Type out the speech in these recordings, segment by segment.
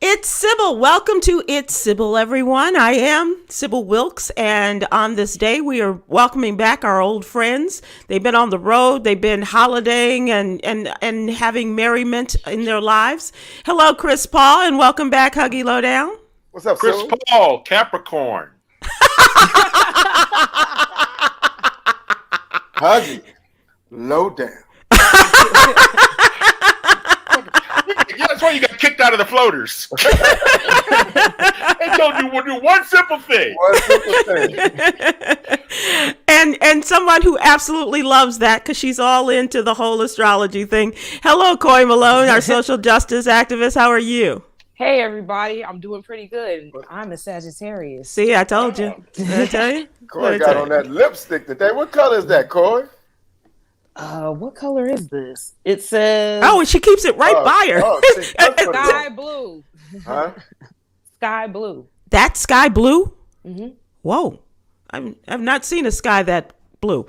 It's Sybil. Welcome to It's Sybil, everyone. I am Sybil Wilkes, and on this day, we are welcoming back our old friends. They've been on the road, they've been holidaying and having merriment in their lives. Hello, Chris Paul, and welcome back, Huggy Lowdown. What's up, Chris Sybil? Paul, Capricorn. Huggy Lowdown. Yeah, that's why you got kicked out of the floaters. They told you we'll do one simple thing. One simple thing. And someone who absolutely loves that because she's all into the whole astrology thing. Hello, Coy Malone, our social justice activist. How are you? Hey, everybody. I'm doing pretty good. I'm a Sagittarius. See, I told you. Did I tell you? Coy got on that lipstick today. What color is that, Coy? What color is this? It says... Oh, and she keeps it right by her. Sky blue. Huh? Sky blue. That sky blue? Mm-hmm. Whoa. I've not seen a sky that blue.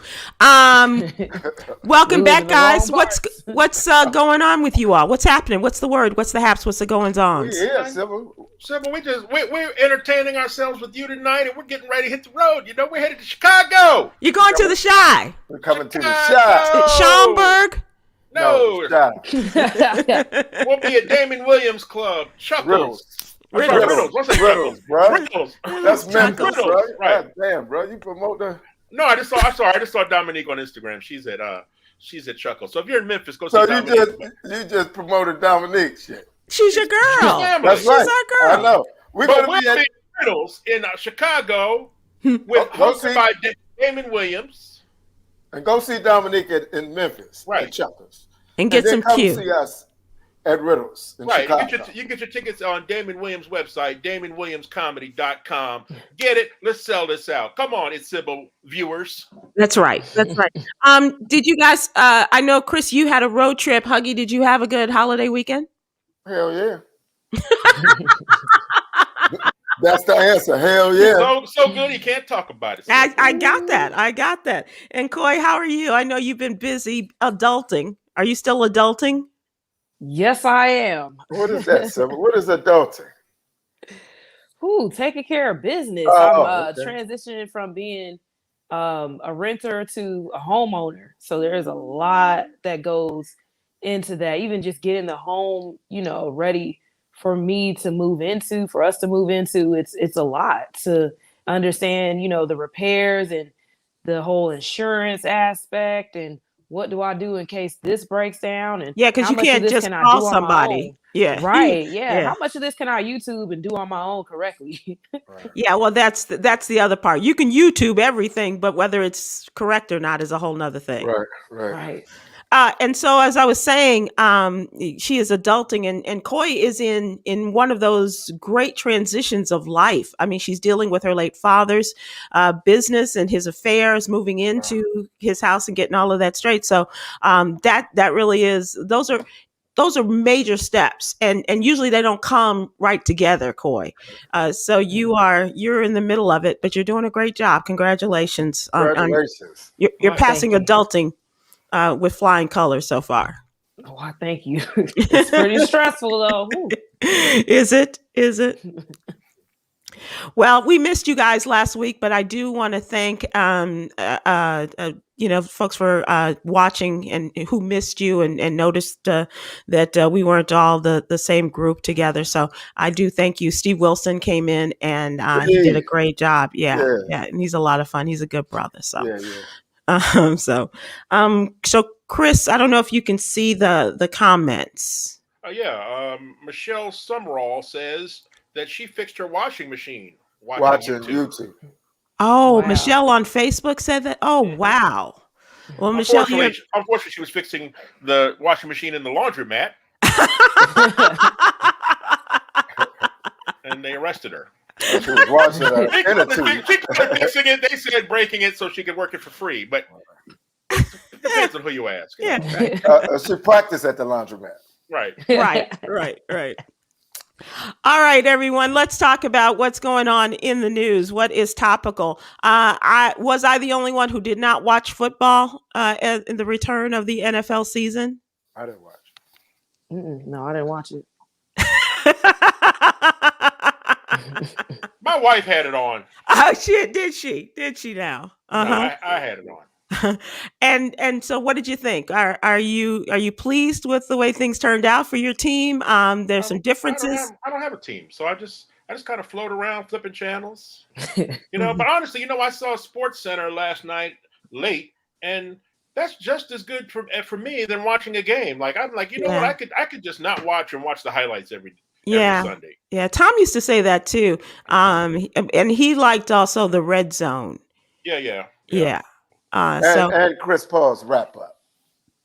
Welcome back, guys. What's going on with you all? What's happening? What's the word? What's the haps? What's the goings-ons? Yeah, Sybil. Sybil, we're entertaining ourselves with you tonight, and we're getting ready to hit the road. You know, we're headed to Chicago. You're going to the Shy. We're coming to the shop. Schaumburg? No. Shop. We'll be at Damon Williams Club. Chuckles. Riddles. What's that? Riddles, bro. Riddles. That's Memphis, Riddles, bro. right. God damn, bro. You promote the... No, I just saw Dominique on Instagram. She's at Chuckles. So if you're in Memphis, go see So Dominique. you just promoted Dominique shit. She's your girl. That's She's right. our girl. I know. We're But going we'll to be be at... at Riddles in Chicago Go hosted see- by Damon Williams. And go see Dominique in Memphis. Right. At Chuckles. And get then some come Q. see us at Riddles in Right. Chicago. You can get your tickets on Damon Williams' website, DamonWilliamsComedy.com. Get it. Let's sell this out. Come on, it's Sybil viewers. That's right. That's right. Did you guys, I know, Chris, you had a road trip. Huggy, did you have a good holiday weekend? Hell yeah. That's the answer. Hell yeah. So good he can't talk about it. I got that. I got that. And Coy, how are you? I know you've been busy adulting. Are you still adulting? Yes, I am. What is that, Sybil? What is adulting? Ooh, taking care of business. Oh, I'm okay. transitioning from being a renter to a homeowner. So there's a lot that goes into that. Even just getting the home, ready for me to move into, for us to move into. It's a lot to understand, the repairs and the whole insurance aspect and what do I do in case this breaks down? And Yeah, because you can't just call somebody. Yeah. Right. Yeah. How much of this can I YouTube and do on my own correctly? Right. Yeah, well, that's the other part. You can YouTube everything, but whether it's correct or not is a whole nother thing. Right. Right. And so, as I was saying, she is adulting, and Coy is in one of those great transitions of life. I mean, she's dealing with her late father's business and his affairs, moving into his house and getting all of that straight. So that really is those are major steps, and usually they don't come right together, Coy. So you're in the middle of it, but you're doing a great job. Congratulations! Congratulations. You're passing adulting with flying colors so far. Oh, I thank you. It's pretty stressful though. Ooh. Is it? Well, we missed you guys last week, but I do want to thank folks for watching and who missed you and noticed that we weren't all the same group together. So I do thank you. Steve Wilson came in and he did a great job. Yeah, and he's a lot of fun. He's a good brother. So. Yeah. So Chris, I don't know if you can see the comments. Michelle Summerall says that she fixed her washing machine Watching YouTube. Oh, Wow. Michelle on Facebook said that. Oh, wow. Well, Michelle, unfortunately, she was fixing the washing machine in the laundromat, and they arrested her. She was watching They in a couldn't tube. fixing it. They said breaking it so she could work it for free, but it depends on who you ask. yeah, She practiced at the laundromat. Right. right. All right, everyone. Let's talk about what's going on in the news. What is topical? I the only one who did not watch football in the return of the NFL season? I didn't watch. No, I didn't watch it. My wife had it on. Oh shit! Did she? Did she now? No, I had it on. And so, what did you think? Are you pleased with the way things turned out for your team? There's some differences. I don't have a team, so I just kind of float around flipping channels. But honestly, I saw Sports Center last night late, and that's just as good for me than watching a game. Like I'm like, what? I could just not watch and watch the highlights every Sunday. Yeah. Tom used to say that too. And he liked also the Red Zone. Yeah. And Chris Paul's wrap up.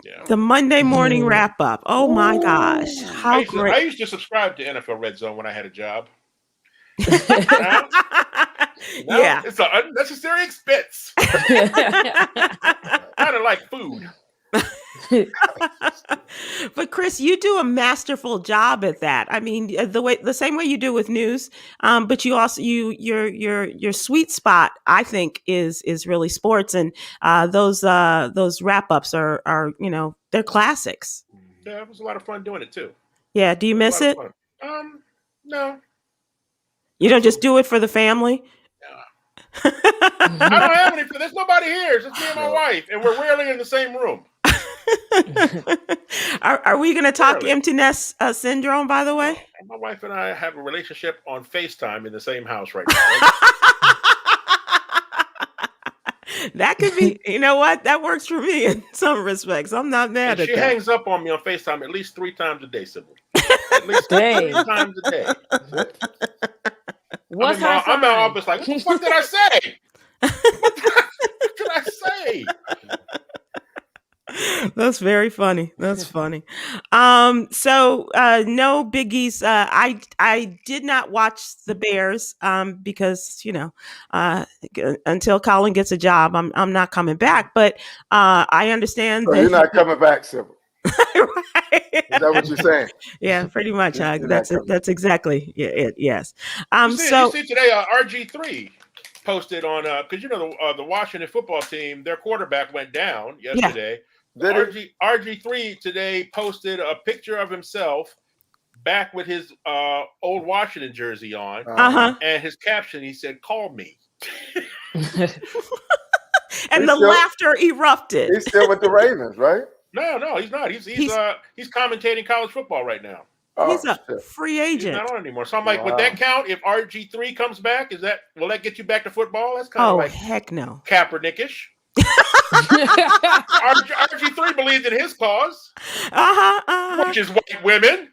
Yeah. The Monday morning wrap up. Oh my gosh. How great. I used to subscribe to NFL Red Zone when I had a job. Now it's an unnecessary expense. Kind of like food. But Chris, you do a masterful job at that. I mean, the same way you do with news, but you also your sweet spot, I think, is really sports, and those wrap ups are they're classics. Yeah, it was a lot of fun doing it too. Yeah, do you miss it? No. You don't just do it for the family? I don't have any. There's nobody here. It's just me and my wife, and we're rarely in the same room. Are we going to talk empty nest syndrome, by the way? My wife and I have a relationship on FaceTime in the same house right now. That could be, you know what? That works for me in some respects. I'm not mad at that. She hangs up on me on FaceTime at least 3 times a day, Sybil. At least 3 times a day. I'm in my office like, what the fuck did I say? What did I say? That's very funny. That's funny. So no biggies. I did not watch the Bears because until Colin gets a job, I'm not coming back. But I understand that you're not coming back, Sybil. Right. Is that what you're saying? Yeah, pretty much. That's exactly it. Yes. You see today, RG3 posted on because the Washington football team, their quarterback went down yesterday. Yeah. RG3 today posted a picture of himself back with his old Washington jersey on, and his caption, he said, "Call me." And the laughter erupted. He's still with the Ravens, right? No, he's not. He's commentating college football right now. He's a free agent. He's not on anymore. So I'm like, would that count if RG3 comes back? Will that get you back to football? That's kind of like heck no, Kaepernick-ish. RG3 believed in his cause, which is white women.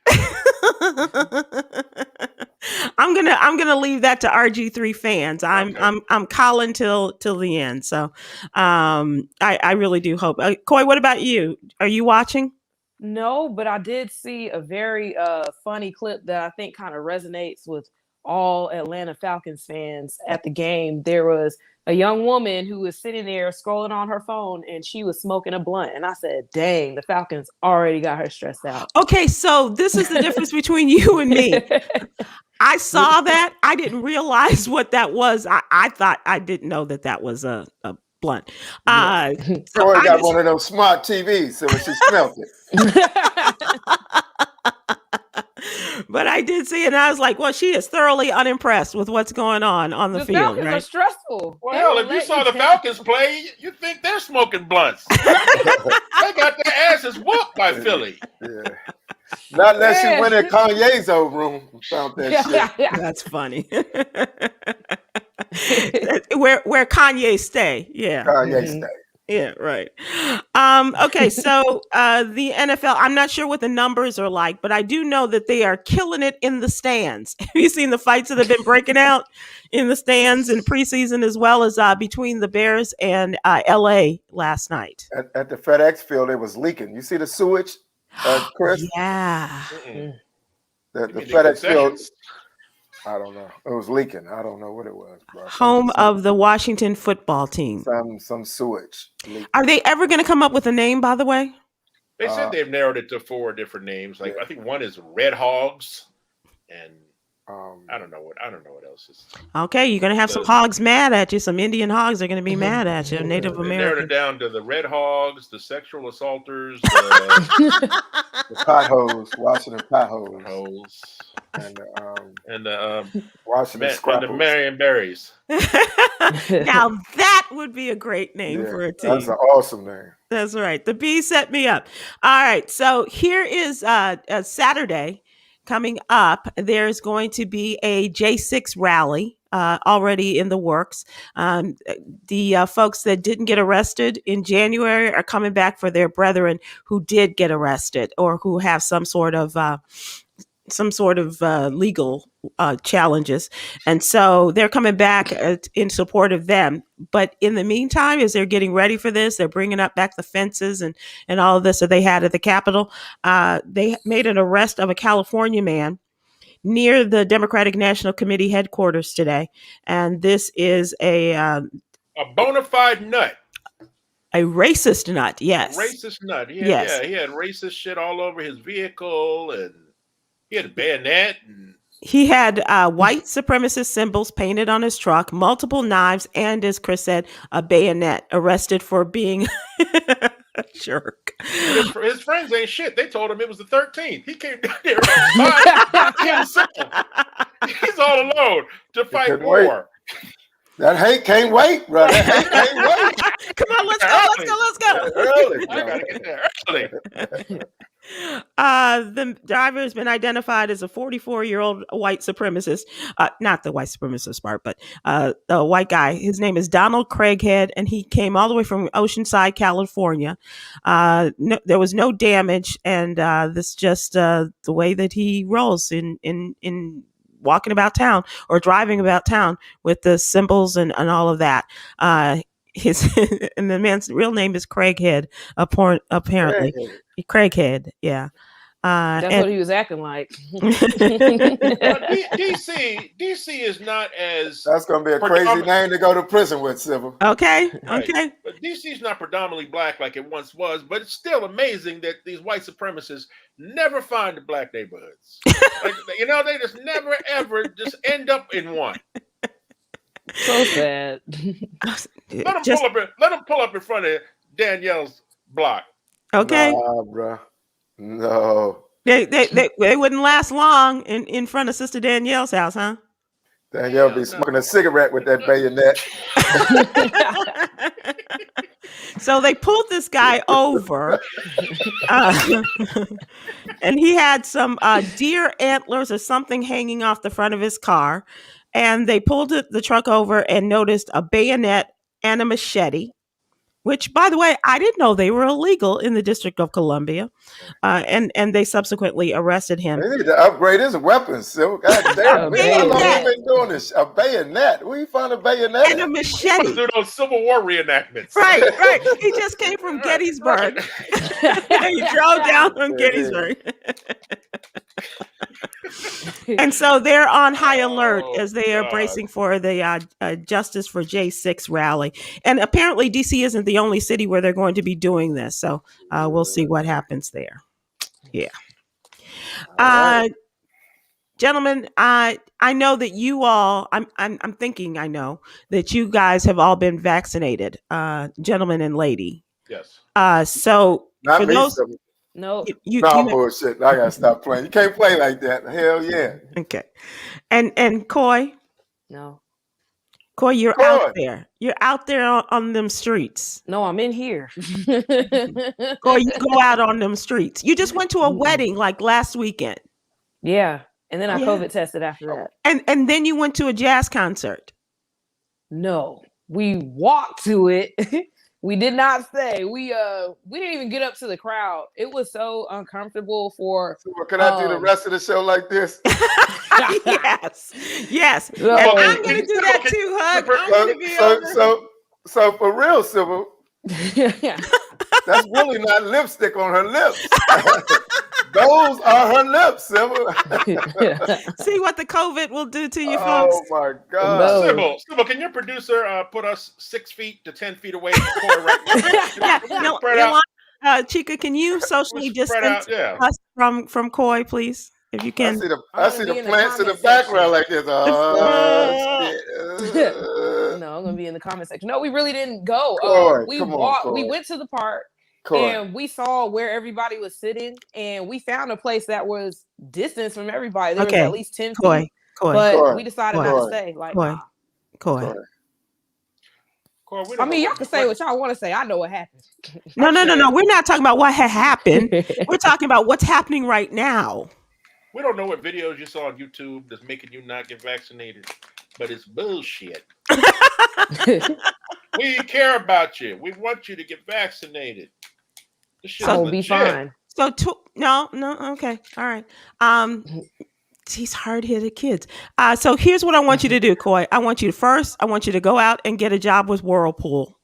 I'm gonna leave that to RG3 fans. I'm Colin till the end. So I really do hope. Coy, what about you? Are you watching? No, but I did see a very funny clip that I think kind of resonates with all Atlanta Falcons fans at the game. There was a young woman who was sitting there scrolling on her phone, and she was smoking a blunt. And I said, dang, the Falcons already got her stressed out. Okay, so this is the difference between you and me. I saw that. I didn't realize what that was. I thought I didn't know that was a blunt. So Coy got one of those smart TVs, so she smelled it. But I did see it, and I was like, well, she is thoroughly unimpressed with what's going on the field. Falcons right? are stressful. Well, hell, if you saw the Falcons play, you think they're smoking blunts. They got their asses whooped by Philly. Yeah. Not unless she went in Kanye's old room and found that shit. That's funny. where Kanye stay. Yeah. Kanye stay. Yeah, right. Okay, so the NFL, I'm not sure what the numbers are like, but I do know that they are killing it in the stands. Have you seen the fights that have been breaking out in the stands in preseason, as well as between the Bears and LA last night? At the FedEx field, it was leaking. You see the sewage, Chris? Yeah. The FedEx field. I don't know. It was leaking. I don't know what it was, bro. Home of the Washington football team. Some sewage. Leaking. Are they ever going to come up with a name, by the way? They said they've narrowed it to 4 different names. Like I think one is Red Hogs, and I don't know what else is. Okay, you're going to have some hogs mad at you. Some Indian hogs are going to be mad at you. Native American. Narrowed it down to the Red Hogs, the sexual assaulters, the potholes, Washington potholes. and Washington Scrapples. And the Marion Berries. Now that would be a great name for a team. That's an awesome name. That's right. The bee set me up. All right. So here is a Saturday coming up. There's going to be a J6 rally already in the works. The folks that didn't get arrested in January are coming back for their brethren who did get arrested or who have some sort of legal challenges. And so they're coming back in support of them. But in the meantime, as they're getting ready for this, they're bringing up back the fences and all of this that they had at the Capitol. They made an arrest of a California man near the Democratic National Committee headquarters today. And this is a bona fide nut. A racist nut, yes. A racist nut. He had racist shit all over his vehicle, and he had a bayonet. He had white supremacist symbols painted on his truck, multiple knives, and, as Chris said, a bayonet. Arrested for being a jerk. His friends ain't shit. They told him it was the 13th. He came down there by himself. He's all alone to fight war. That hate can't wait, bro. That hate can't wait. Come on, let's go. Early, I gotta get there early. The driver has been identified as a 44-year-old white supremacist. Not the white supremacist part, but the white guy. His name is Donald Craighead, and he came all the way from Oceanside, California. There was no damage, and this just the way that he rolls in walking about town or driving about town with the symbols and all of that. His and the man's real name is Craighead, apparently. Craighead, yeah. That's what he was acting like. DC is not as... That's going to be a crazy name to go to prison with, Sybil. Okay, right. Okay. But DC is not predominantly black like it once was, but it's still amazing that these white supremacists never find the black neighborhoods. They just never, ever just end up in one. So sad. Let them pull up in front of Danielle's block. Okay. Nah, bro. No. They wouldn't last long in front of Sister Danielle's house, huh? Danielle be smoking a cigarette with that bayonet. So they pulled this guy over, and he had some deer antlers or something hanging off the front of his car. And they pulled the truck over and noticed a bayonet and a machete, which, by the way, I didn't know they were illegal in the District of Columbia. And they subsequently arrested him. They need to upgrade his weapons. So, God damn, how long have you been doing this? A bayonet? Where you find a bayonet? And a machete. Do those Civil War reenactments. Right. He just came from Gettysburg. He drove down from Gettysburg. And so they're on high alert as they are bracing for the Justice for J6 rally. And apparently DC isn't the only city where they're going to be doing this. So we'll see what happens there. Yeah. Gentlemen, I know that you all, I'm thinking I know that you guys have all been vaccinated, gentlemen and lady. Yes. So No. You bullshit. I gotta stop playing. You can't play like that. Hell yeah. Okay. And Coy? No. Coy, you're out there. You're out there on them streets. No, I'm in here. Coy, you go out on them streets. You just went to a wedding like last weekend. Yeah. And then I COVID tested after that. And then you went to a jazz concert. No. We walked to it. We did not stay. We didn't even get up to the crowd. It was so uncomfortable for. So can I do the rest of the show like this? Yes. No. And I'm gonna do that too, Hug. I'm gonna be over. So for real, Sybil, that's really not lipstick on her lips. Those are her lips, Sybil. See what the COVID will do to you, folks. Oh my God. Sybil, can your producer put us 6 feet to 10 feet away from Coy right now? Chica, can you socially distance us from Coy, please? If you can. I see the plants in the background like this. No, I'm gonna be in the comment section. No, we really didn't go. We went to the park And we saw where everybody was sitting, and we found a place that was distance from everybody. There was at least 10 feet. But we decided not to stay. Like, Coy. I mean, y'all can say what y'all want to say. I know what happened. No. We're not talking about what had happened. We're talking about what's happening right now. We don't know what videos you saw on YouTube that's making you not get vaccinated, but it's bullshit. We care about you. We want you to get vaccinated. This shit will be fine. So no, okay, all right. These hard-headed kids. So here's what I want you to do, Coy. I want you to go out and get a job with Whirlpool.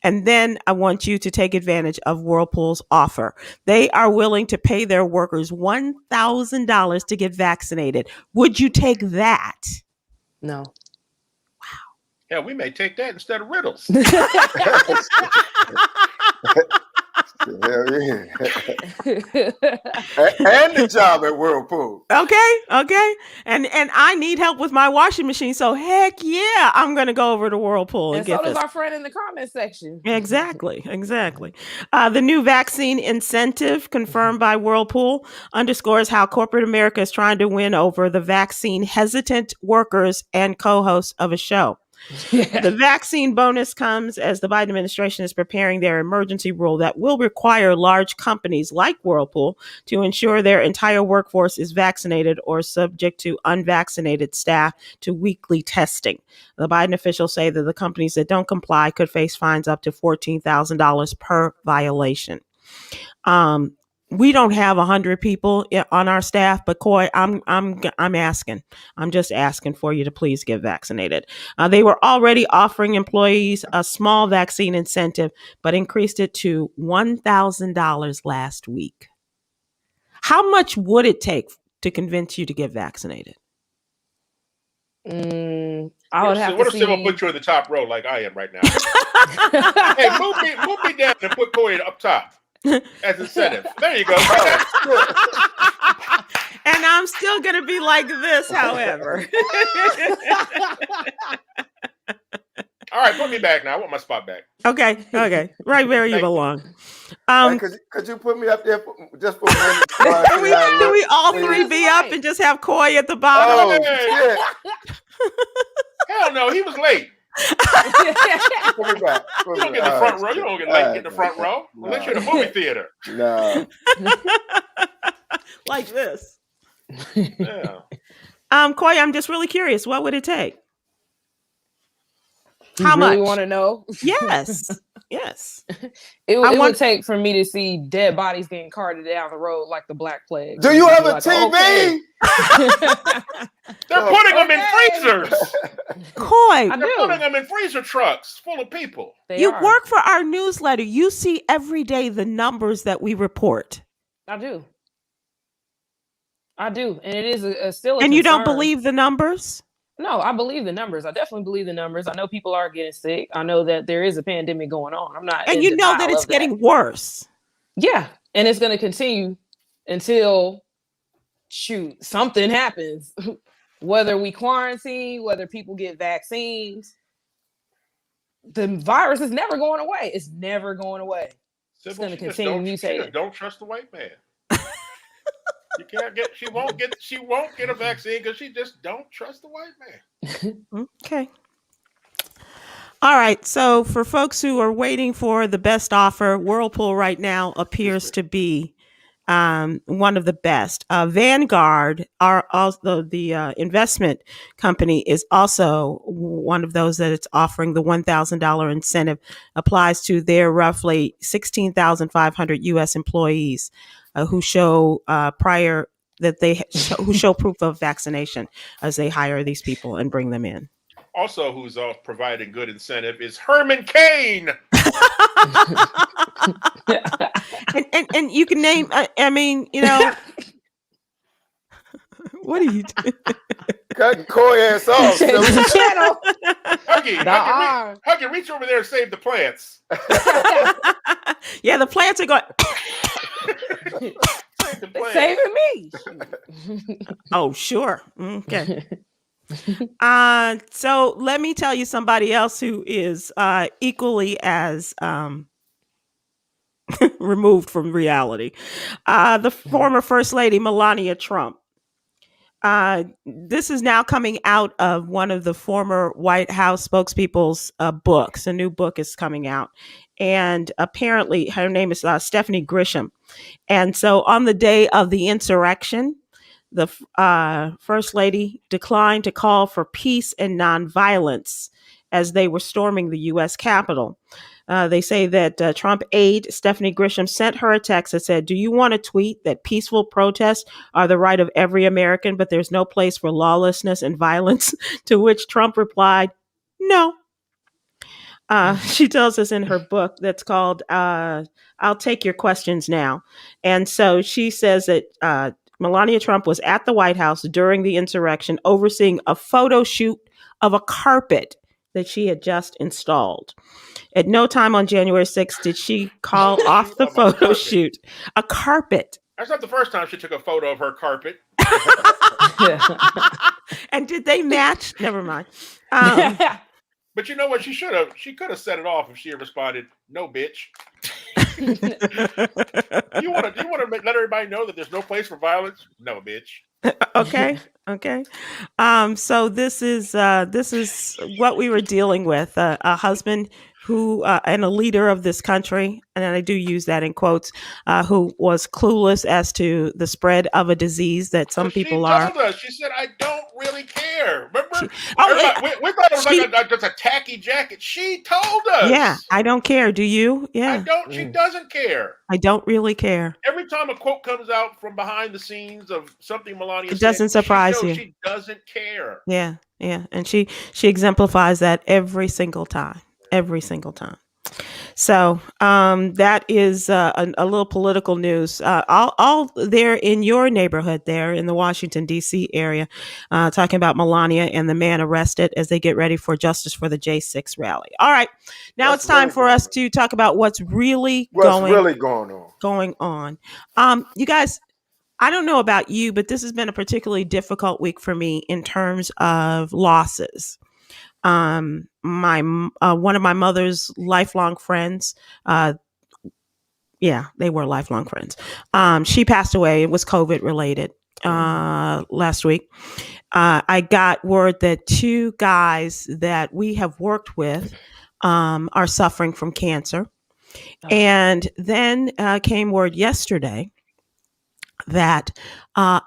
And then I want you to take advantage of Whirlpool's offer. They are willing to pay their workers $1,000 to get vaccinated. Would you take that? No. Wow. Yeah, we may take that instead of riddles. Hell yeah. And the job at Whirlpool. Okay. And I need help with my washing machine. So heck yeah, I'm going to go over to Whirlpool and get so does this. Our friend in the comment section. Exactly. The new vaccine incentive confirmed by Whirlpool underscores how corporate America is trying to win over the vaccine hesitant workers and co-hosts of a show. The vaccine bonus comes as the Biden administration is preparing their emergency rule that will require large companies like Whirlpool to ensure their entire workforce is vaccinated or subject to unvaccinated staff to weekly testing. The Biden officials say that the companies that don't comply could face fines up to $14,000 per violation. We don't have 100 people on our staff, but Coy, I'm asking. I'm just asking for you to please get vaccinated. They were already offering employees a small vaccine incentive, but increased it to $1,000 last week. How much would it take to convince you to get vaccinated? I would have what to if see. someone put you in the top row like I am right now? Hey, move me down and put Coy up top. As incentive. There you go. And I'm still going to be like this, however. All right, put me back now. I want my spot back. Okay. Right where you belong. Could you put me up there just for a minute? Can we all three be up and just have Coy at the bottom? Oh, shit. Hell no, he was late. Put me back. You don't get in the front row. You don't get late in the front row. Unless you're in a movie theater. No. Like this. Yeah. Coy, I'm just really curious. What would it take? How much? You want to know? Yes. It would take for me to see dead bodies getting carted down the road like the Black Plague. Do you have a TV? Okay. They're putting them in freezers. Coy, they're putting them in freezer trucks full of people. You work for our newsletter. You see every day the numbers that we report. I do. And it is still a And concern. you don't believe the numbers? No, I believe the numbers. I definitely believe the numbers. I know people are getting sick. I know that there is a pandemic going on. I'm not. And you know that it's getting worse. Yeah. And it's going to continue until something happens. Whether we quarantine, whether people get vaccines, the virus is never going away. It's never going away. It's going to continue mutating. Don't trust the white man. You can't get. She won't get a vaccine because she just don't trust the white man. Okay. All right. So for folks who are waiting for the best offer, Whirlpool right now appears to be one of the best. Vanguard, the investment company, is also one of those that it's offering the $1,000 incentive. Applies to their roughly 16,500 U.S. employees who show who show proof of vaccination as they hire these people and bring them in. Also, who's providing good incentive is Herman Cain. and you can name. I mean, you know, what are you doing? Cut Coy ass off. Huggy, reach over there and save the plants. Yeah, the plants are going. Saving me. Oh, sure. Okay. So let me tell you somebody else who is equally as removed from reality. The former First Lady, Melania Trump. This is now coming out of one of the former White House spokespeople's books. A new book is coming out. And apparently her name is Stephanie Grisham. And so on the day of the insurrection, the First Lady declined to call for peace and nonviolence as they were storming the U.S. Capitol. They say that Trump aide Stephanie Grisham sent her a text that said, "Do you want to tweet that peaceful protests are the right of every American, but there's no place for lawlessness and violence?" To which Trump replied, "No." She tells us in her book that's called I'll Take Your Questions Now. And so she says that Melania Trump was at the White House during the insurrection overseeing a photo shoot of a carpet that she had just installed. At no time on January 6th did she call off the photo shoot. A carpet. That's not the first time she took a photo of her carpet. And did they match? Never mind. But you know what? She could have set it off if she had responded, "No, bitch." You want to let everybody know that there's no place for violence? No, bitch. Okay. So this is what we were dealing with. A husband who and a leader of this country, and I do use that in quotes, who was clueless as to the spread of a disease that some people are. She told us. She said, "I don't really care." Remember? We thought it was just a tacky jacket. She told us. Yeah, I don't care. Do you? Yeah. I don't. She doesn't care. I don't really care. Every time a quote comes out from behind the scenes of something Melania said, doesn't surprise you. She doesn't care. Yeah. And she exemplifies that every single time. So that is a little political news. All there in your neighborhood there in the Washington, D.C. area, talking about Melania and the man arrested as they get ready for Justice for the J6 rally. All right. Now it's time for us to talk about what's really going on. You guys, I don't know about you, but this has been a particularly difficult week for me in terms of losses. One of my mother's lifelong friends, they were lifelong friends. She passed away. It was COVID related last week. I got word that two guys that we have worked with are suffering from cancer. And then came word yesterday that a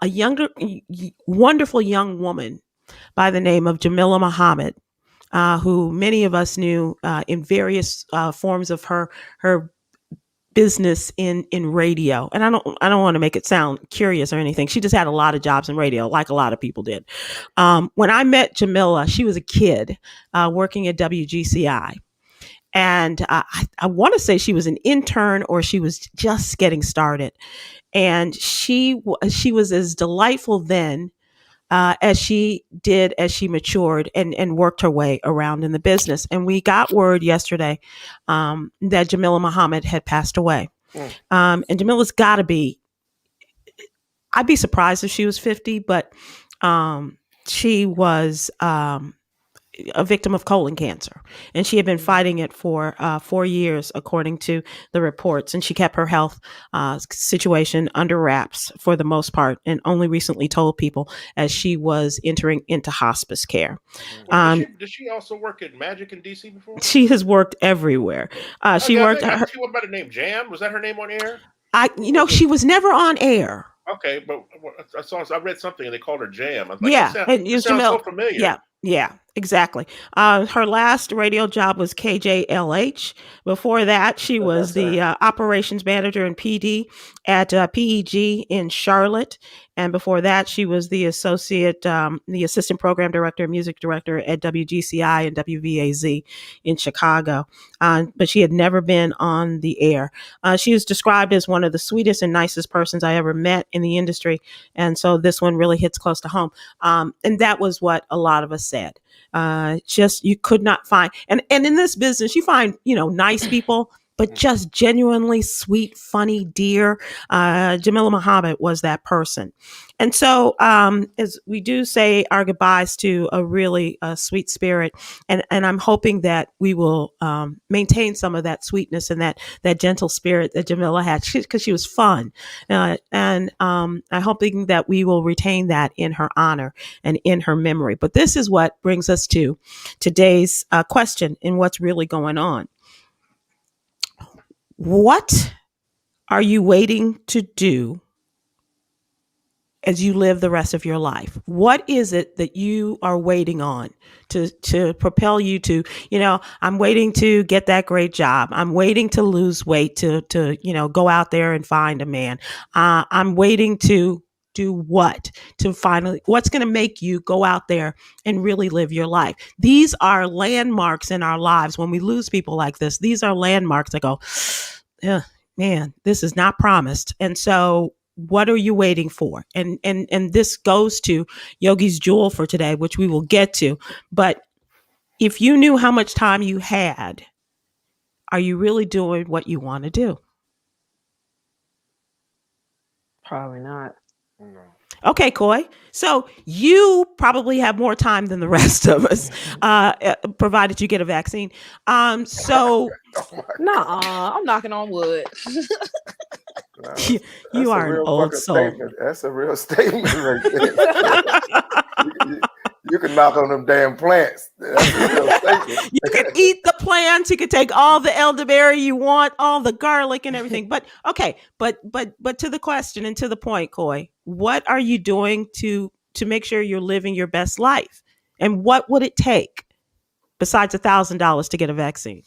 wonderful young woman by the name of Jamila Muhammad, who many of us knew in various forms of her business in radio. And I don't want to make it sound curious or anything. She just had a lot of jobs in radio, like a lot of people did. When I met Jamila, she was a kid working at WGCI. And I want to say she was an intern or she was just getting started. And she was as delightful then as she did as she matured and worked her way around in the business. And we got word yesterday that Jamila Muhammad had passed away. And Jamila's got to be, I'd be surprised if she was 50, but she was a victim of colon cancer, and she had been fighting it for 4 years, according to the reports. And she kept her health situation under wraps for the most part, and only recently told people as she was entering into hospice care. Did she also work at Magic in DC before? She has worked everywhere. She worked. She went by the name Jam. Was that her name on air? She was never on air. Okay, but I read something and they called her Jam. I was like, it sounds so familiar. Yeah, exactly. Her last radio job was KJLH. Before that, she was the operations manager and PD at PEG in Charlotte. And before that, she was the assistant program director, music director at WGCI and WVAZ in Chicago. But she had never been on the air. She was described as one of the sweetest and nicest persons I ever met in the industry. And so this one really hits close to home. And that was what a lot of us said. Just you could not find, and in this business, you find, nice people, but just genuinely sweet, funny, dear. Jamila Muhammad was that person. And so as we do say our goodbyes to a really sweet spirit, and I'm hoping that we will maintain some of that sweetness and that gentle spirit that Jamila had, because she was fun. And I'm hoping that we will retain that in her honor and in her memory. But this is what brings us to today's question and what's really going on. What are you waiting to do as you live the rest of your life? What is it that you are waiting on to propel you to, I'm waiting to get that great job. I'm waiting to lose weight, to go out there and find a man. I'm waiting to do what? To finally, what's going to make you go out there and really live your life? These are landmarks in our lives. When we lose people like this, these are landmarks that go, man, this is not promised. And so what are you waiting for? And this goes to Yogi's jewel for today, which we will get to. But if you knew how much time you had, are you really doing what you want to do? Probably not. No. Okay, Coy. So you probably have more time than the rest of us, provided you get a vaccine. So I'm knocking on wood. You are an old soul. Statement. That's a real statement right there. You can knock on them damn plants. That's a real statement. You can eat the plants. You can take all the elderberry you want, all the garlic and everything. But okay, but to the question and to the point, Coy, what are you doing to make sure you're living your best life? And what would it take besides $1,000 to get a vaccine?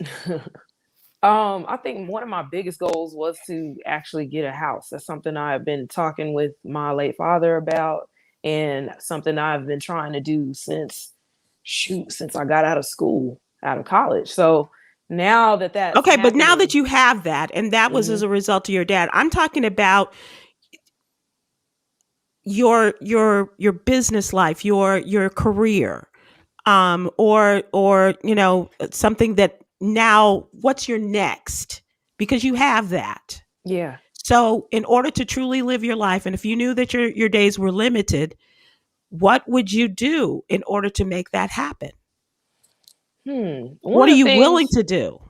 I think one of my biggest goals was to actually get a house. That's something I've been talking with my late father about, and something I've been trying to do since I got out of college. So now that's okay, but now that you have that, and that was as a result of your dad, I'm talking about your business life, your career, or something that. Now, what's your next? Because you have that. Yeah. So in order to truly live your life, and if you knew that your days were limited, what would you do in order to make that happen? What are you willing to do?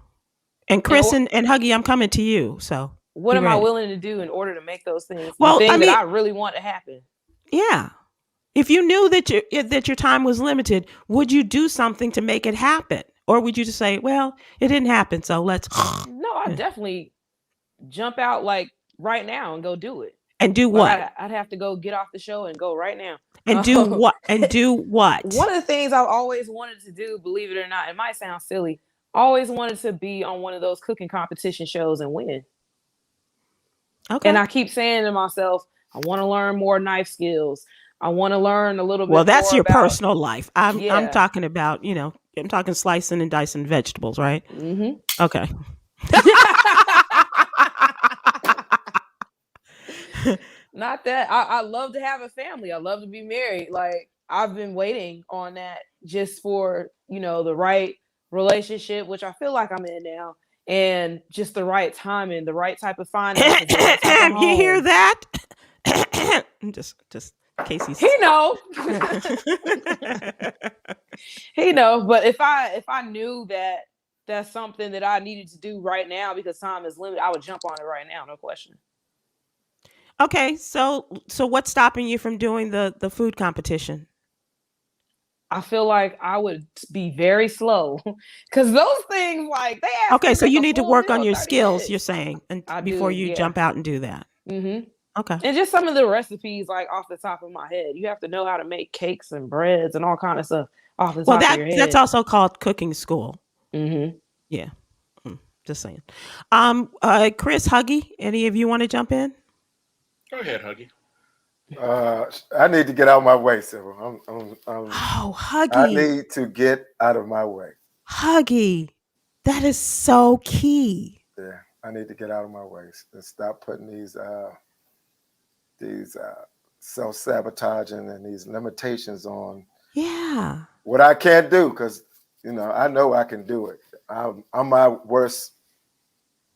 And Chris and Huggy, I'm coming to you. So what am I willing to do in order to make those things? Well, the thing that I really want to happen. Yeah. If you knew that your time was limited, would you do something to make it happen? Or would you just say, well, it didn't happen, so let's... No, I'd definitely jump out like right now and go do it. And do what? I'd have to go get off the show and go right now. And do what? And do what? One of the things I've always wanted to do, believe it or not, it might sound silly, always wanted to be on one of those cooking competition shows and win. Okay. And I keep saying to myself, I want to learn more knife skills. I want to learn a little bit. Well, that's your personal life. I'm talking about, I'm talking slicing and dicing vegetables, right? Mm-hmm. Okay. Not that. I love to have a family. I love to be married. Like, I've been waiting on that just for, the right relationship, which I feel like I'm in now, and just the right timing, the right type of finances. You hear that? just Casey's. He know. He know. But if I knew that that's something that I needed to do right now because time is limited, I would jump on it right now, no question. Okay, so what's stopping you from doing the food competition? I feel like I would be very slow because those things, like, they ask. Okay, so you need to work on your skills, minutes. You're saying, and before you yeah. jump out and do that. Mm-hmm. Okay. And just some of the recipes, like, off the top of my head. You have to know how to make cakes and breads and all kind of stuff off the top of your head. That's also called cooking school. Mm-hmm. Yeah. Just saying. Chris, Huggy, any of you want to jump in? Go ahead, Huggy. I need to get out of my way, Sybil. Huggy. I need to get out of my way. Huggy, that is so key. Yeah, I need to get out of my way and stop putting these self-sabotaging and these limitations on what I can't do, because I know I can do it. I'm my worst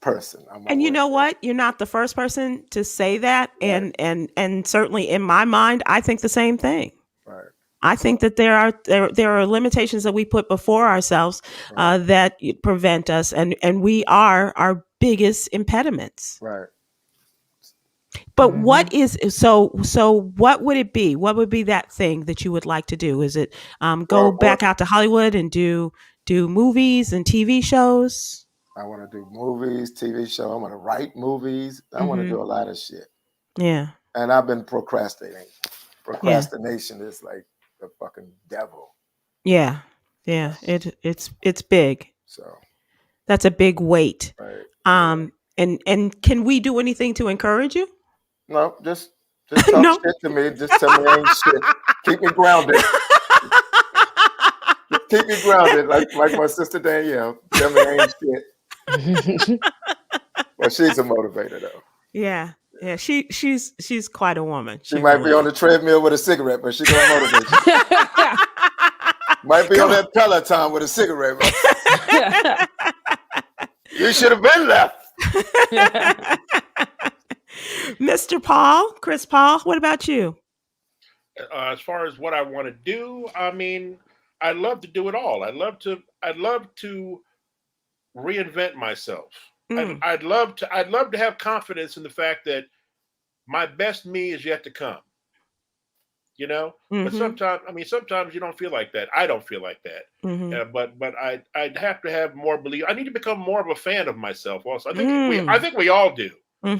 person. And you know what? You're not the first person to say that. Right. And certainly in my mind, I think the same thing. Right. I think that there are limitations that we put before ourselves that prevent us, and we are our biggest impediments. Right. But what is so? What would it be? What would be that thing that you would like to do? Is it go back out to Hollywood and do movies and TV shows? I want to do movies, TV show. I want to write movies. I want to do a lot of shit. Yeah. And I've been procrastinating. Procrastination is like the fucking devil. Yeah. Yeah. It's big. So that's a big weight. Right. And can we do anything to encourage you? No, just talk shit to me. Just tell me I ain't shit. Keep me grounded. Just keep me grounded, like my sister Danielle. Tell me I ain't shit. Well, she's a motivator though. Yeah. Yeah, she's quite a woman. She might be on the treadmill with a cigarette, but she's gonna motivate you. Might be on that Peloton with a cigarette. You should have been left. Mr. Paul, Chris Paul, what about you? As far as what I want to do, I mean, I love to do it all. I'd love to reinvent myself. I'd love to have confidence in the fact that my best me is yet to come. You know, but sometimes you don't feel like that. I don't feel like that. But I'd have to have more belief. I need to become more of a fan of myself. Also, I think we all do. I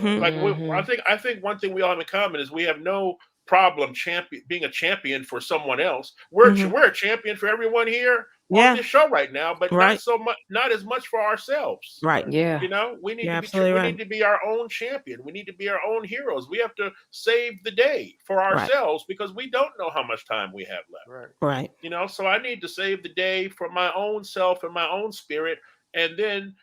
think one thing we all have in common is we have no problem being a champion for someone else. We're a champion for everyone here on this show right now, but not as much for ourselves. Right. Yeah. You know, we need to be our own champion. We need to be our own heroes. We have to save the day for ourselves because we don't know how much time we have left. Right. You know, so I need to save the day for my own self and my own spirit. And then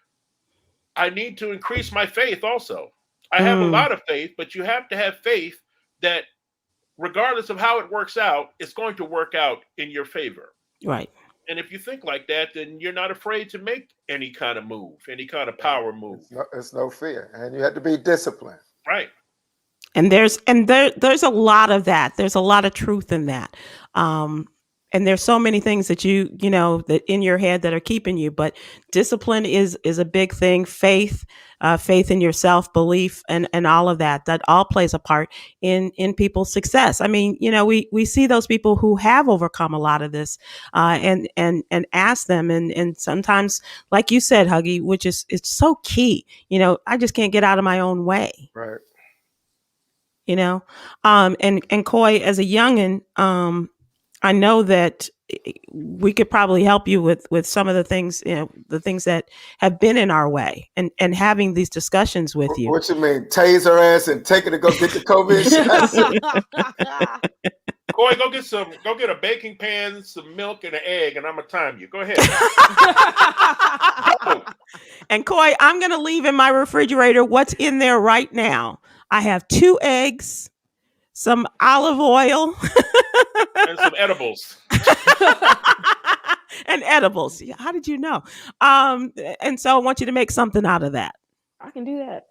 I need to increase my faith also. I have a lot of faith, but you have to have faith that regardless of how it works out, it's going to work out in your favor. Right. And if you think like that, then you're not afraid to make any kind of move, any kind of power move. It's no fear. And you have to be disciplined. Right. And there's a lot of that. There's a lot of truth in that. And there's so many things that you know that in your head that are keeping you, but discipline is a big thing. Faith in yourself, belief, and all of that all plays a part in people's success. I mean, you know, we see those people who have overcome a lot of this, and ask them, and sometimes, like you said, Huggy, which is it's so key. You know, I just can't get out of my own way. Right. You know, and Coy, as a youngin', I know that we could probably help you with some of the things, you know, the things that have been in our way, and having these discussions with you. What you mean, tase her ass and take her to go get the COVID? Coy, go get a baking pan, some milk, and an egg, and I'm gonna time you. Go ahead. And Coy, I'm gonna leave in my refrigerator what's in there right now. I have 2 eggs, some olive oil, and some edibles. And edibles. How did you know? And so I want you to make something out of that. I can do that.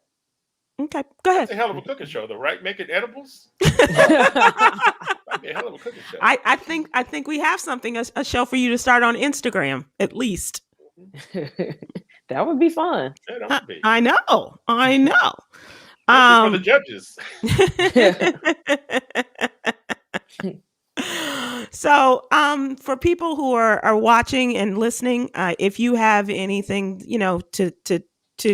Okay, go ahead. That's a hell of a cooking show, though, right? Making edibles. That'd be a hell of a cooking show. I think we have something, a show for you to start on Instagram, at least. That would be fun. Yeah, that would be. I know. For the judges. So, for people who are watching and listening, if you have anything, you know, to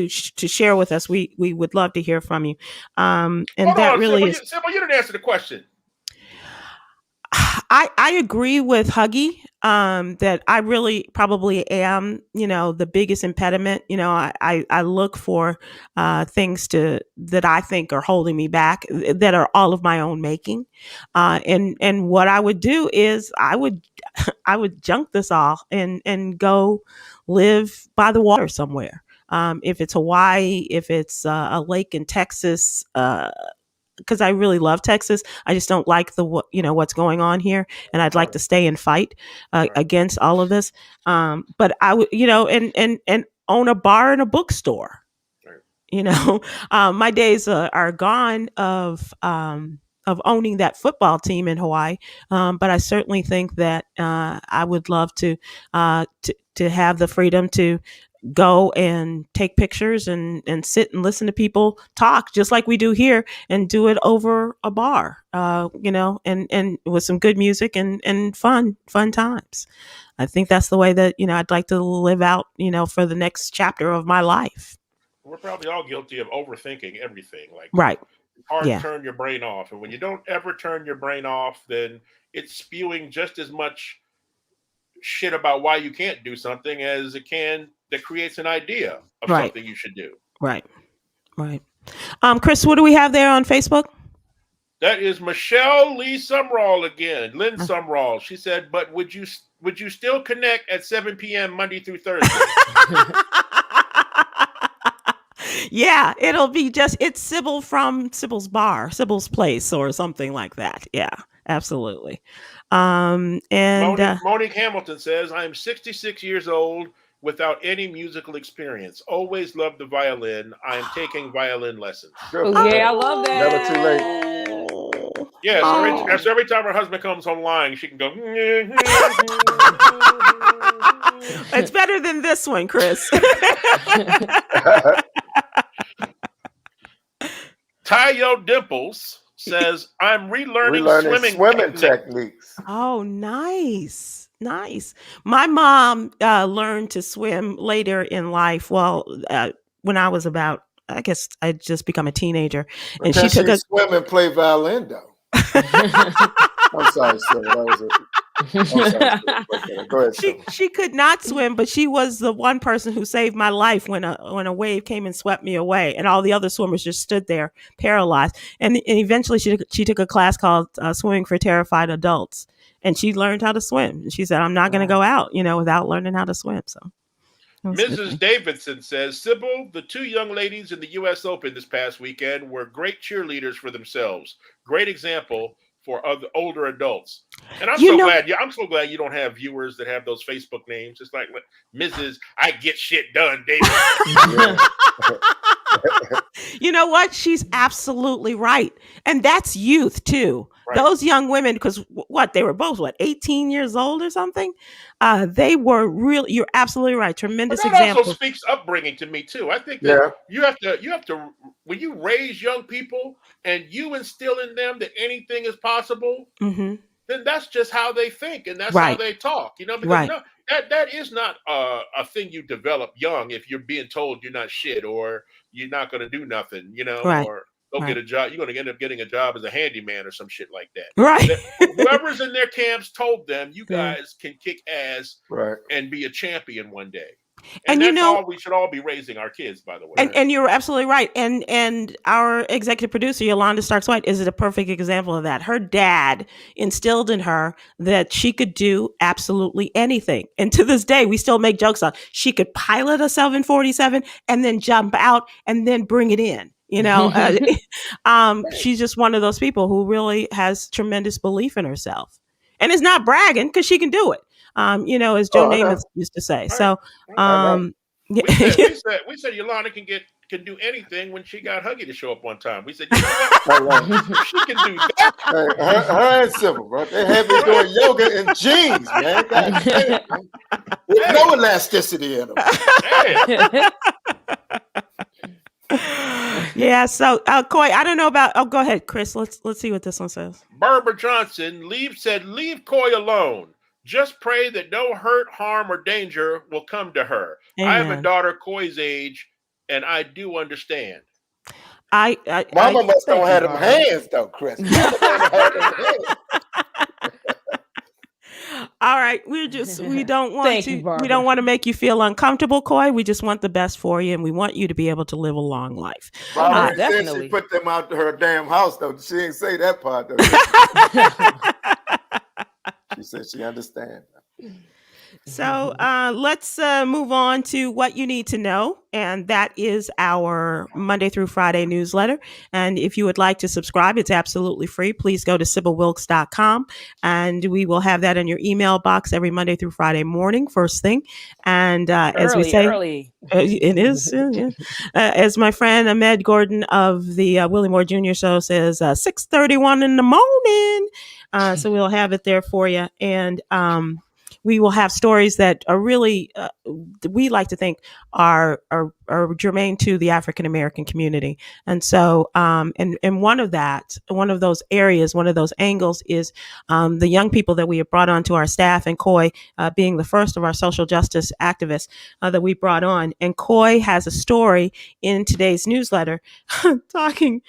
share with us, we would love to hear from you. And Hold that on, really Sybil, you didn't answer the question. I agree with Huggy, that I really probably am, you know, the biggest impediment. You know, I look for things that I think are holding me back, that are all of my own making. And what I would do is I would junk this all and go live by the water somewhere. If it's Hawaii, if it's a lake in Texas, because I really love Texas. I just don't like what's going on here, and I'd like to stay and fight against all of this. But I would, you know, and own a bar and a bookstore. My days are gone of owning that football team in Hawaii. But I certainly think that I would love to have the freedom to go and take pictures and sit and listen to people talk just like we do here, and do it over a bar, and with some good music and fun times. I think that's the way that, I'd like to live out, for the next chapter of my life. We're probably all guilty of overthinking everything. Like, right. It's hard Yeah. to turn your brain off. And when you don't ever turn your brain off, then it's spewing just as much shit about why you can't do something as it can that creates an idea of something you should do. Right. Chris, what do we have there on Facebook? That is Michelle Lee Sumrall again. Lynn Sumrall. She said, but would you still connect at 7 p.m. Monday through Thursday? Yeah, it'll be it's Sybil from Sybil's Bar, Sybil's Place, or something like that. Yeah, absolutely. And Monique Hamilton says, I am 66 years old without any musical experience. Always loved the violin. I am taking violin lessons. Yeah, I love that. Never too late. Yeah, so every time her husband comes home lying, she can go. It's better than this one, Chris. Tayo Dimples says, I'm relearning swimming techniques. Oh, nice. My mom learned to swim later in life. Well, when I was about, I guess I'd just become a teenager. And she took swim and play violin, though. I'm sorry, Sybil. That was it. Go ahead, she could not swim, but she was the one person who saved my life when a wave came and swept me away, and all the other swimmers just stood there paralyzed. And eventually she took a class called Swimming for Terrified Adults, and she learned how to swim. And she said, I'm not going to go out, without learning how to swim. So Mrs. Davidson says, Sybil, the two young ladies in the U.S. Open this past weekend were great cheerleaders for themselves. Great example for other older adults. And I'm so glad you don't have viewers that have those Facebook names. It's like Mrs. I get shit done, David. You know what? She's absolutely right. And that's youth too. Right. Those young women, because they were both 18 years old or something. They were really, you're absolutely right. Tremendous example. That also speaks upbringing to me too. I think that you have to, when you raise young people and you instill in them that anything is possible, then that's just how they think and that's how they talk. Because that is not a thing you develop young if you're being told you're not shit or you're not going to do nothing, or go get a job. You're going to end up getting a job as a handyman or some shit like that. Right. Whoever's in their camps told them you guys can kick ass and be a champion one day. And that's all we should all be raising our kids, by the way. And you're absolutely right. And our executive producer, Yolanda Starks-White, is a perfect example of that. Her dad instilled in her that she could do absolutely anything. And to this day, we still make jokes on she could pilot a 747 and then jump out and then bring it in. She's just one of those people who really has tremendous belief in herself and is not bragging because she can do it. As Joe Namath used to say. So, we said Yolanda can do anything when she got Huggy to show up one time. We said, you know what? She can do that. Her and Sybil, bro. They had me doing yoga in jeans, man. God damn, man. With no elasticity in them. Yeah. So, Coy, I don't know about. Oh, go ahead, Chris. Let's see what this one says. Barbara Johnson leave Coy alone. Just pray that no hurt, harm, or danger will come to her. Amen. I have a daughter Coy's age, and I do understand. Mama must don't have them hands, though, Chris. All right, we don't want to make you feel uncomfortable, Coy. We just want the best for you, and we want you to be able to live a long life. Mama definitely. She put them out to her damn house, though. She didn't say that part, though. She said she understands. So let's move on to what you need to know. And that is our Monday through Friday newsletter. And if you would like to subscribe, it's absolutely free. Please go to SybilWilkes.com and we will have that in your email box every Monday through Friday morning, first thing. And as we say, early. It is. Yeah. As my friend Ahmed Gordon of the Willie Moore Jr. show says, 6:31 in the morning. So we'll have it there for you. And we will have stories that are really, we like to think are germane to the African American community. And so, and one of those areas, one of those angles is the young people that we have brought onto our staff, and Coy being the first of our social justice activists that we brought on. And Coy has a story in today's newsletter talking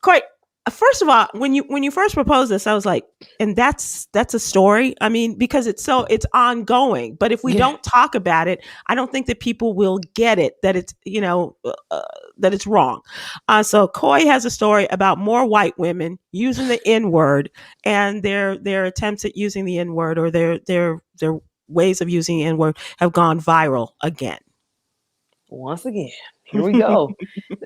quite. First of all, when you first proposed this, I was like, and that's a story. I mean, because it's ongoing. But if we don't talk about it, I don't think that people will get it, that it's, that it's wrong. So Coy has a story about more white women using the N-word and their attempts at using the N-word, or their ways of using the N-word have gone viral again. Once again. Here we go.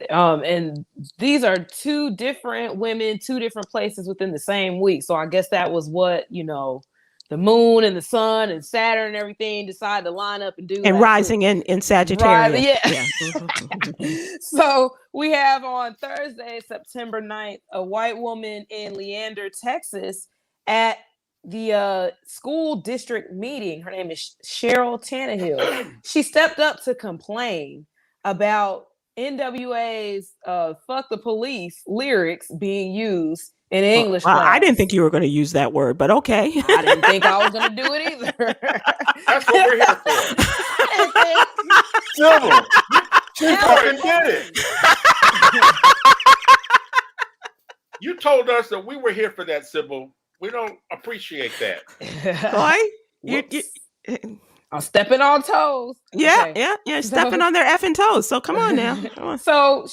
And these are two different women, two different places within the same week. So I guess that was what, the moon and the sun and Saturn and everything decided to line up and do. And rising in Sagittarius. Yeah. So we have on Thursday, September 9th, a white woman in Leander, Texas at the school district meeting. Her name is Cheryl Tannehill. She stepped up to complain about NWA's "Fuck the Police" lyrics being used in English class. I didn't think you were going to use that word, but okay. I didn't think I was going to do it either. That's what we're here for. Sybil, she fucking did it. You told us that we were here for that, Sybil. We don't appreciate that. Coy, I'm stepping on toes. Yeah, okay. Yeah. Stepping on their effing toes. So come on now. Come on. So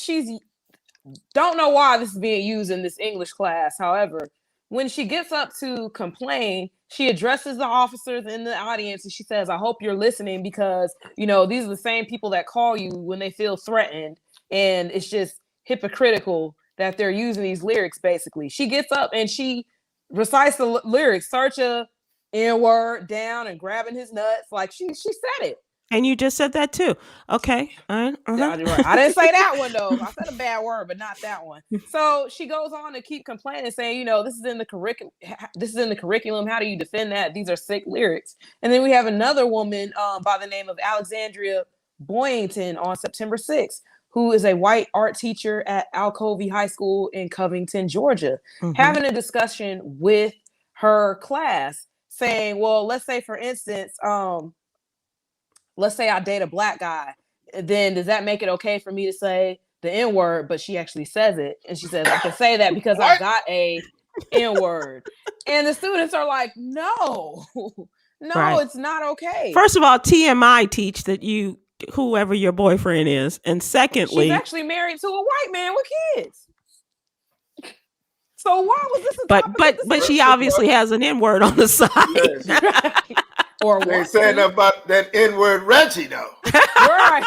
don't know why this is being used in this English class. However, when she gets up to complain, she addresses the officers in the audience and she says, I hope you're listening, because, these are the same people that call you when they feel threatened. And it's just hypocritical that they're using these lyrics, basically. She gets up and she recites the lyrics, search a N-word down and grabbing his nuts. Like she said it. And you just said that too. Okay. I didn't say that one though. I said a bad word, but not that one. So she goes on to keep complaining, saying, this is in the curriculum. This is in the curriculum. How do you defend that? These are sick lyrics. And then we have another woman by the name of Alexandria Boyington on September 6th, who is a white art teacher at Alcovey High School in Covington, Georgia, having a discussion with her class, saying, well, let's say, for instance, let's say I date a black guy. Then does that make it okay for me to say the N-word? But she actually says it. And she says, I can say that because I got a N-word. And the students are like, no, right. It's not okay. First of all, TMI teach that whoever your boyfriend is. And secondly, she's actually married to a white man with kids. So why was this a topic? But she obviously has an N-word on the side. Yes. Or they saying about that N-word Reggie though. Right.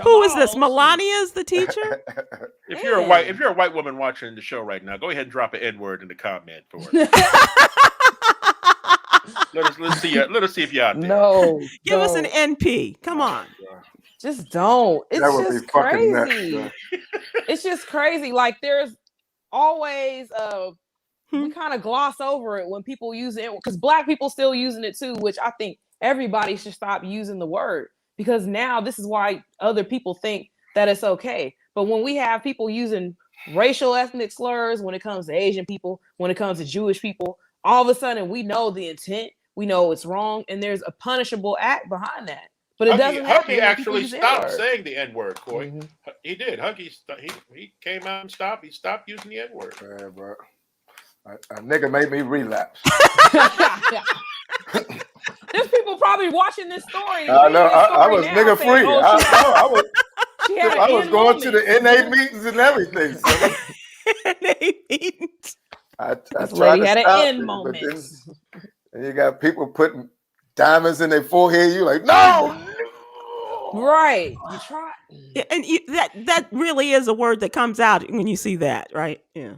Who is this? Melania's the teacher? If you're a white woman watching the show right now, go ahead and drop an N-word in the comment for us. Let's see if you're out there. No. Give us an NP. Come on. Just don't. It's just crazy. Nuts, it's just crazy. Like there's always we kind of gloss over it when people use it, because black people still using it too, which I think everybody should stop using the word, because now this is why other people think that it's okay. But when we have people using racial ethnic slurs, when it comes to Asian people, when it comes to Jewish people, all of a sudden we know the intent, we know it's wrong, and there's a punishable act behind that. But it doesn't happen. Huggy actually stopped saying the N-word, Coy. He did. Huggy, he came out and stopped. He stopped using the N-word. Yeah, bro. A nigga made me relapse. There's people probably watching this story. I know. I was nigga free. I was going to the NA meetings and everything. So. NA meetings. I tried to had an end moment. And you got people putting diamonds in their forehead. You like, no. Right. You try. And that really is a word that comes out when you see that, right? Yeah.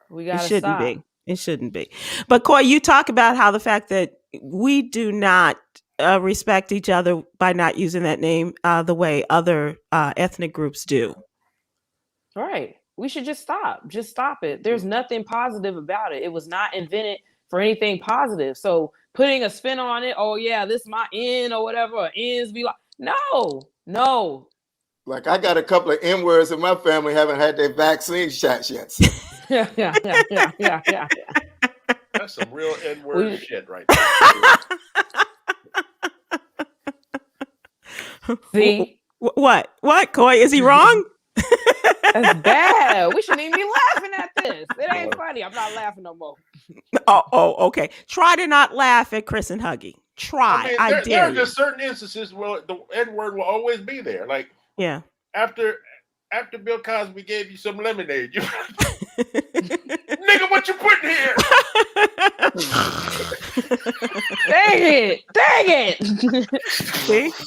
We gotta It shouldn't stop. be. It shouldn't be. But Coy, you talk about how the fact that we do not respect each other by not using that name the way other ethnic groups do. Right. We should just stop. Just stop it. There's nothing positive about it. It was not invented for anything positive. So putting a spin on it, oh yeah, this is my N or whatever, or N's be like, no. Like I got a couple of N words in my family haven't had their vaccine shots yet. So. Yeah. That's some real N-word shit right there. See? What, Coy? Is he wrong? That's bad. We shouldn't even be laughing at this. It ain't funny. I'm not laughing no more. Oh, okay. Try to not laugh at Chris and Huggy. Try. I dare there are you. just certain instances where the N-word will always be there. Like, yeah. After Bill Cosby gave you some lemonade, you nigga, what you putting here? Dang it.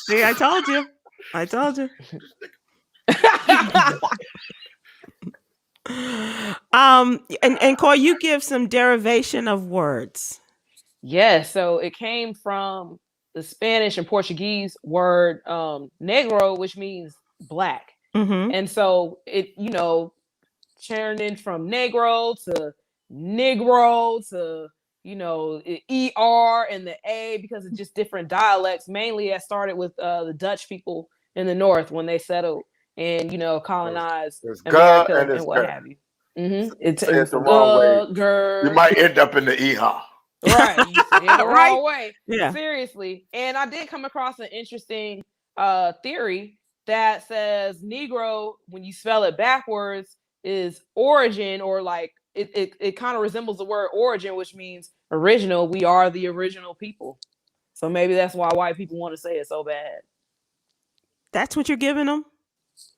See, I told you. And Coy, you give some derivation of words. Yes, so it came from the Spanish and Portuguese word negro, which means black. Mm-hmm. And so it, turned in from negro to ER and the A because of just different dialects. Mainly that started with the Dutch people in the north when they settled and, colonized America and what have you. Mm-hmm. It's the wrong way. You might end up in the ER. Right. You say it the wrong way. Yeah. Seriously. And I did come across an interesting theory that says Negro, when you spell it backwards, is origin, or like it kind of resembles the word origin, which means original. We are the original people. So maybe that's why white people want to say it so bad. That's what you're giving them?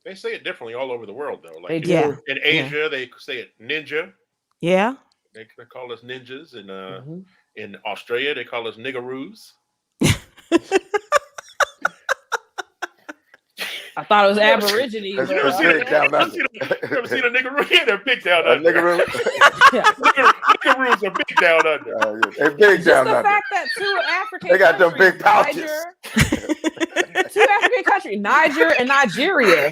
They say it differently all over the world, though. Like they do. In Asia, they say it ninja. Yeah. They call us ninjas. And in Australia, they call us niggeroos. I thought it was Aborigines. You ever seen a niggeroo? Yeah, they're big down under. Niggeroos are big down under. They're big down under. The fact that two African they got them big pouches. Two African countries, Niger and Nigeria.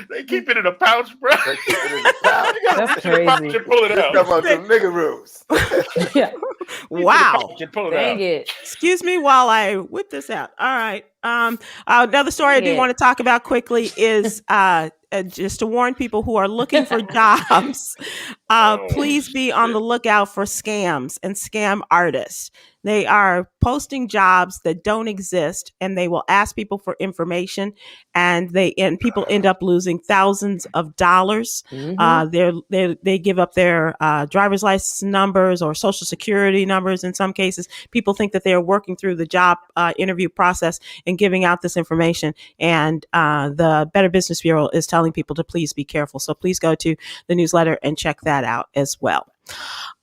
They keep it in a pouch, bro. They keep it in a pouch. That's crazy. And pull it out. Come on, some niggeroos. Yeah. Wow. Dang it. Excuse me while I whip this out. All right. Another story I do want to talk about quickly is just to warn people who are looking for jobs. Please be on the lookout for scams and scam artists. They are posting jobs that don't exist, and they will ask people for information, and people end up losing thousands of dollars. Mm-hmm. They give up their driver's license numbers or social security numbers. In some cases, people think that they are working through the job interview process and giving out this information. And the Better Business Bureau is telling people to please be careful. So please go to the newsletter and check that out as well.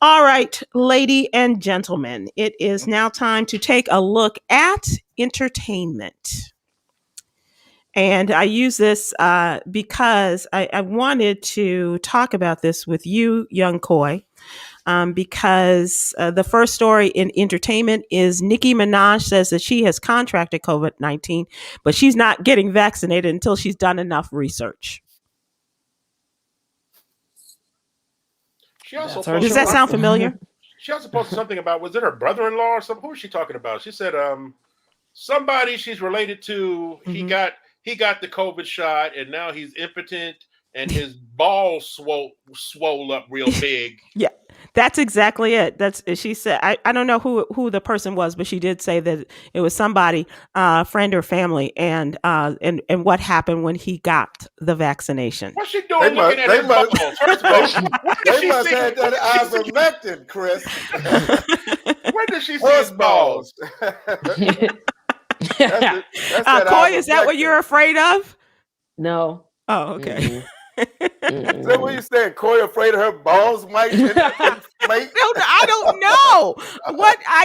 All right, ladies and gentlemen, it is now time to take a look at entertainment. And I use this because I wanted to talk about this with you, young Coy, because the first story in entertainment is Nicki Minaj says that she has contracted COVID-19, but she's not getting vaccinated until she's done enough research. Does that sound familiar? She also posted something about, was it her brother-in-law or something? Who was she talking about? She said somebody she's related to, he got the COVID shot and now he's impotent and his balls swole up real big. Yeah, that's exactly it. She said, I don't know who the person was, but she did say that it was somebody, friend or family, and what happened when he got the vaccination. What's she doing looking at his balls? First of all, they must have that ivermectin, Chris. Where did she see his balls? Coy, is that what you're afraid of? No. Oh, okay. So what you saying? Coy afraid her balls might inflate? I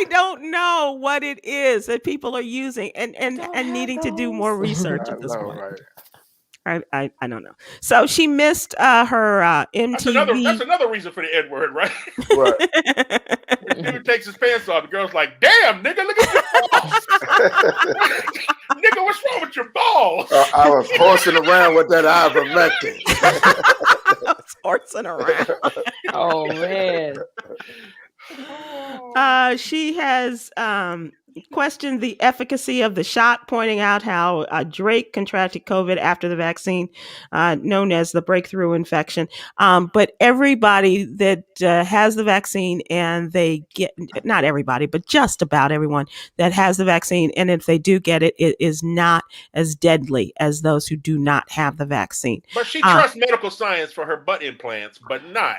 don't know what it is that people are using and needing to do more research at this point. Right. I don't know. So she missed her MTV. That's another reason for the N word, right? What? The dude takes his pants off. The girl's like, "Damn, nigga, look at your balls." Nigga, what's wrong with your balls? I was horsing around with that ivermectin. I was horsing around. Oh man. She has questioned the efficacy of the shot, pointing out how Drake contracted COVID after the vaccine, known as the breakthrough infection. But everybody that has the vaccine and they get, not everybody, but just about everyone that has the vaccine, and if they do get it, it is not as deadly as those who do not have the vaccine. But she trusts medical science for her butt implants, but not.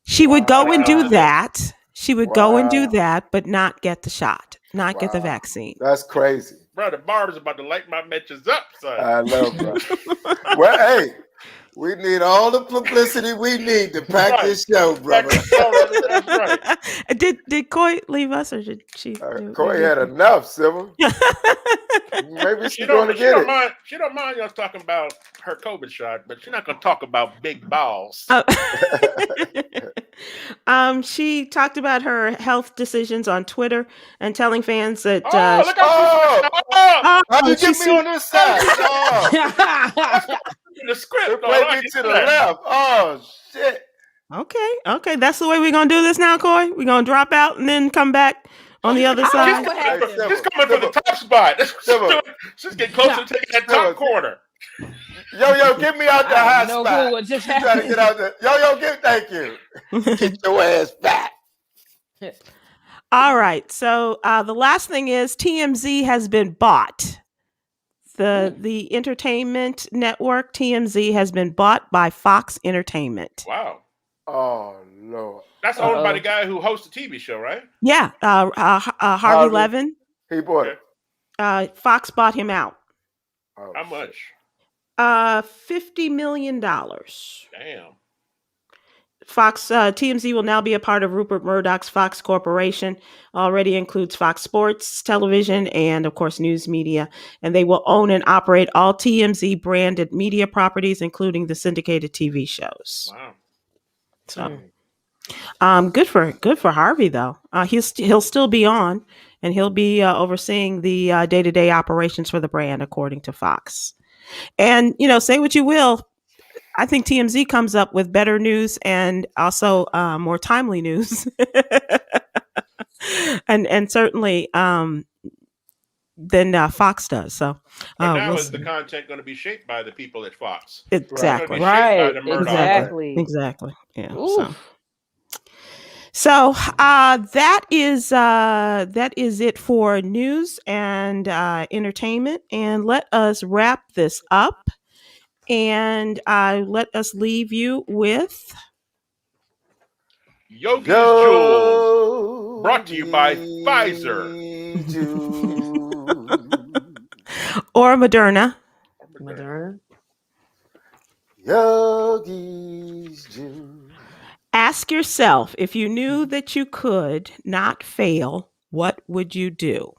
She would go and do that. She would go and do that, but not get the shot, not get the vaccine. That's crazy. Bro, the barber's about to light my mentions up, son. I know, bro. Well, hey, we need all the publicity we need to pack this show, brother. That's right. Did Coy leave us, or did she? Coy had enough, Sybil. Maybe she's going to get it. She don't mind us talking about her COVID shot, but she's not going to talk about big balls. She talked about her health decisions on Twitter and telling fans that. How you get me on this side? The script. Play me to the left. Oh shit. Okay. That's the way we're gonna do this now, Coy. We're gonna drop out and then come back on the other side. She's coming for the top spot. She's getting closer to taking that top corner. Yo, get me out the high spot. What just trying to get out there. Thank you. Get your ass back. All right. So the last thing is TMZ has been bought. The entertainment network TMZ has been bought by Fox Entertainment. Wow. Oh Lord. That's owned by the guy who hosts the TV show, right? Yeah. Harvey Levin. He bought it. Fox bought him out. Oh, how much? $50 million. Damn. Fox TMZ will now be a part of Rupert Murdoch's Fox Corporation. Already includes Fox Sports Television and, of course, news media. And they will own and operate all TMZ branded media properties, including the syndicated TV shows. Wow. So, good for Harvey though. He'll still be on, and he'll be overseeing the day-to-day operations for the brand, according to Fox. And say what you will, I think TMZ comes up with better news and also more timely news, and certainly than Fox does. So now is the content going to be shaped by the people at Fox? Exactly. Right. Exactly. Yeah. So that is it for news and entertainment. And let us wrap this up. And let us leave you with Yogi's Jewels, brought to you by Pfizer. Or Moderna. Yogi's Jewels. Ask yourself, if you knew that you could not fail, what would you do?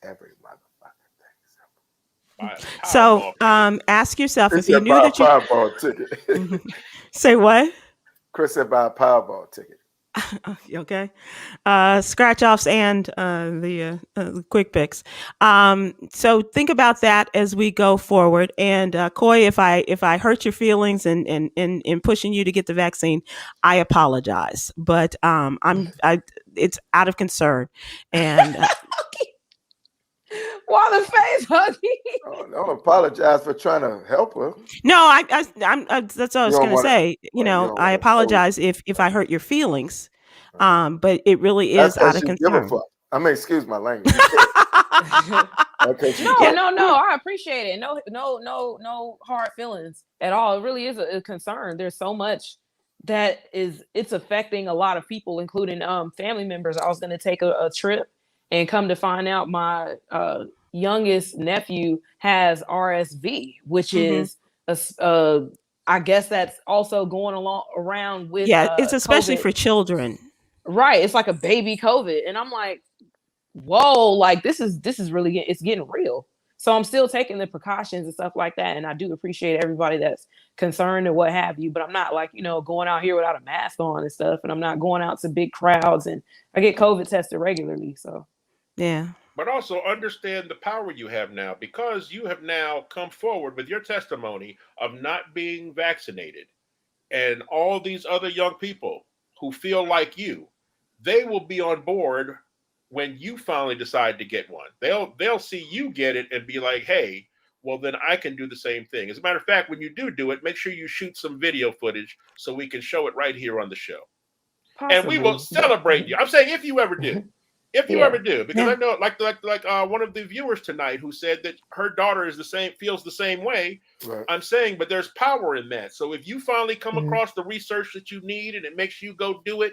Every motherfucking thing. So ask yourself, if you knew that you... Powerball ticket. Say what? Chris said buy a Powerball ticket. Okay. Scratch offs and the quick picks. So think about that as we go forward. And Coy, if I hurt your feelings in pushing you to get the vaccine, I apologize. But it's out of concern. And why the face, Huggy? Don't apologize for trying to help her. No, I'm that's what I was going to say. I apologize if I hurt your feelings. But it really is out of concern. I mean, excuse my language. Okay. No, I appreciate it. No hard feelings at all. It really is a concern. There's so much that it's affecting a lot of people, including family members. I was going to take a trip and come to find out my youngest nephew has RSV, which is a I guess that's also going around with it's especially COVID. for children. Right. It's like a baby COVID. And I'm like, whoa, like this is really, it's getting real. So I'm still taking the precautions and stuff like that. And I do appreciate everybody that's concerned and what have you, but I'm not like, going out here without a mask on and stuff. And I'm not going out to big crowds, and I get COVID tested regularly. So, yeah. But also understand the power you have now, because you have now come forward with your testimony of not being vaccinated. And all these other young people who feel like you, they will be on board when you finally decide to get one. They'll see you get it and be like, hey, well, then I can do the same thing. As a matter of fact, when you do it, make sure you shoot some video footage so we can show it right here on the show. Possibly. And we will celebrate you. I'm saying if you ever do. If you ever do, because I know, like one of the viewers tonight who said that her daughter feels the same way. Right. I'm saying, but there's power in that. So if you finally come across the research that you need and it makes you go do it,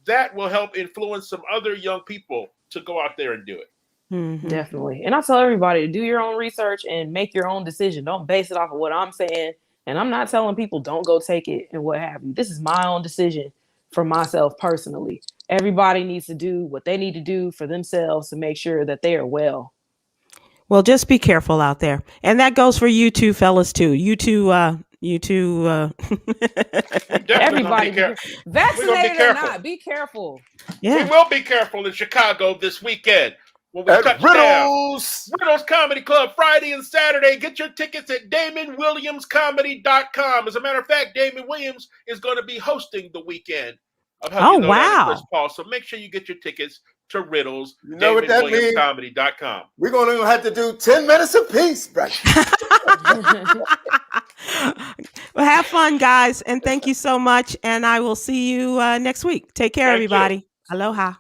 that will help influence some other young people to go out there and do it. Mm-hmm. Definitely. And I tell everybody to do your own research and make your own decision. Don't base it off of what I'm saying. And I'm not telling people don't go take it and what have you. This is my own decision for myself personally. Everybody needs to do what they need to do for themselves to make sure that they are well. Well, just be careful out there. And that goes for you two fellas too. You two, everybody, vaccinated or not, be careful. Yeah. We will be careful in Chicago this weekend. When we touch Riddles Comedy Club Friday and Saturday. Get your tickets at DamonWilliamsComedy.com. As a matter of fact, Damon Williams is going to be hosting the weekend of Huggy Lowdown and Chris Paul. So make sure you get your tickets to Riddles. You know what that means? DamonWilliamsComedy.com. We're going to have to do 10 minutes apiece, right? Well, have fun, guys, and thank you so much. And I will see you next week. Take care, everybody. Aloha.